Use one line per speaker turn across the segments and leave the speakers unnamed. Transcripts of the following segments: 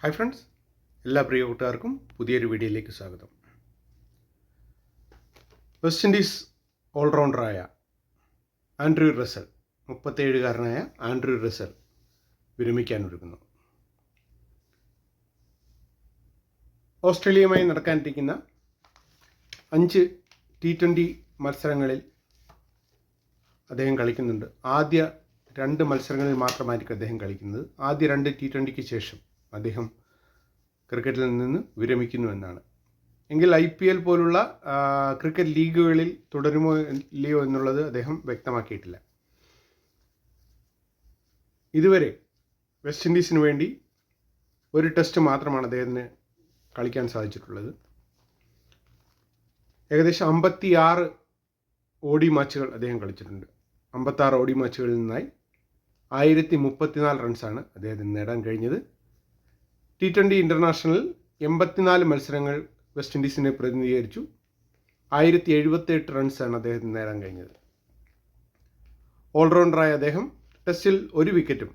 Hi friends, എല്ലാ പ്രിയ കൂട്ടുകാർക്കും പുതിയൊരു വീഡിയോയിലേക്ക് സ്വാഗതം. വെസ്റ്റ് ഇൻഡീസ് ഓൾറൗണ്ടറായ ആൻഡ്രൂ റസൽ, 37കാരനായ ആൻഡ്രൂ റസൽ വിരമിക്കാനൊരുങ്ങുന്നു. ഓസ്ട്രേലിയയുമായി നടക്കാനിരിക്കുന്ന 5 T20 മത്സരങ്ങളിൽ അദ്ദേഹം കളിക്കുന്നുണ്ട്. ആദ്യ 2 മത്സരങ്ങളിൽ മാത്രമായിരിക്കും അദ്ദേഹം കളിക്കുന്നത്. ആദ്യ 2 T20ക്ക് ശേഷം അദ്ദേഹം ക്രിക്കറ്റിൽ നിന്ന് വിരമിക്കുന്നു എന്നാണ്. എങ്കിൽ IPL പോലുള്ള ക്രിക്കറ്റ് ലീഗുകളിൽ തുടരുമോ ഇല്ലയോ എന്നുള്ളത് അദ്ദേഹം വ്യക്തമാക്കിയിട്ടില്ല. ഇതുവരെ വെസ്റ്റ് ഇൻഡീസിന് വേണ്ടി ഒരു ടെസ്റ്റ് മാത്രമാണ് അദ്ദേഹത്തിന് കളിക്കാൻ സാധിച്ചിട്ടുള്ളത്. ഏകദേശം 56 OD മാച്ചുകൾ അദ്ദേഹം കളിച്ചിട്ടുണ്ട്. 56 OD മാച്ചുകളിൽ നിന്നായി 1034 റൺസാണ് അദ്ദേഹത്തിന് നേടാൻ കഴിഞ്ഞത്. T20 ഇൻ്റർനാഷണലിൽ 84 മത്സരങ്ങൾ വെസ്റ്റ് ഇൻഡീസിനെ പ്രതിനിധീകരിച്ചു. 1078 റൺസാണ് അദ്ദേഹത്തിന് നേടാൻ കഴിഞ്ഞത്. ഓൾറൗണ്ടറായ അദ്ദേഹം ടെസ്റ്റിൽ 1 വിക്കറ്റും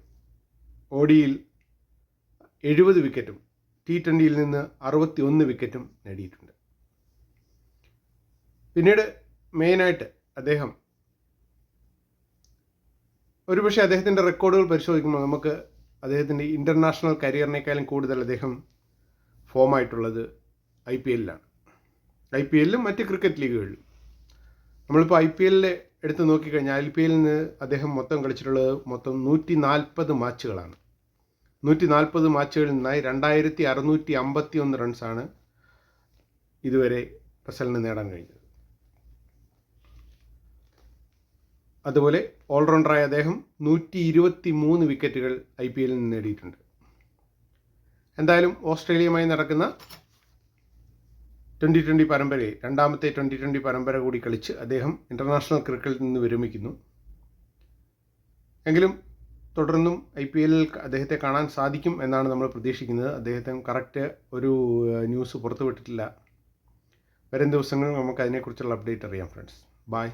ODയിൽ 70 വിക്കറ്റും T20യിൽ നിന്ന് 61 വിക്കറ്റും നേടിയിട്ടുണ്ട്. പിന്നീട് മെയിനായിട്ട് അദ്ദേഹം ഒരുപക്ഷെ അദ്ദേഹത്തിൻ്റെ റെക്കോർഡുകൾ പരിശോധിക്കുമ്പോൾ നമുക്ക് അദ്ദേഹത്തിൻ്റെ ഇൻ്റർനാഷണൽ കരിയറിനേക്കാളും കൂടുതൽ അദ്ദേഹം ഫോമായിട്ടുള്ളത് IPLലാണ്. IPLലും മറ്റ് ക്രിക്കറ്റ് ലീഗുകളിലും. നമ്മളിപ്പോൾ IPL എടുത്ത് നോക്കിക്കഴിഞ്ഞാൽ IPLൽ നിന്ന് അദ്ദേഹം കളിച്ചിട്ടുള്ളത് 140 മാച്ചുകളാണ്. 140 മാച്ചുകളിൽ നിന്നായി 2651 റൺസാണ് ഇതുവരെ റസലിന് നേടാൻ കഴിഞ്ഞത്. അതുപോലെ ഓൾറൗണ്ടറായ അദ്ദേഹം 123 വിക്കറ്റുകൾ IPLൽ നിന്ന് നേടിയിട്ടുണ്ട്. എന്തായാലും ഓസ്ട്രേലിയയുമായി നടക്കുന്ന 2020 പരമ്പരയിൽ രണ്ടാമത്തെ 2020 പരമ്പര കൂടി കളിച്ച് അദ്ദേഹം ഇൻ്റർനാഷണൽ ക്രിക്കറ്റിൽ നിന്ന് വിരമിക്കുന്നു. എങ്കിലും തുടർന്നും IPLൽ അദ്ദേഹത്തെ കാണാൻ സാധിക്കും എന്നാണ് നമ്മൾ പ്രതീക്ഷിക്കുന്നത്. അദ്ദേഹത്തെ കറക്റ്റ് ഒരു ന്യൂസ് പുറത്തുവിട്ടിട്ടില്ല. വരും ദിവസങ്ങളിൽ നമുക്ക് അതിനെക്കുറിച്ചുള്ള അപ്ഡേറ്റ് അറിയാം ഫ്രണ്ട്സ്. ബൈ.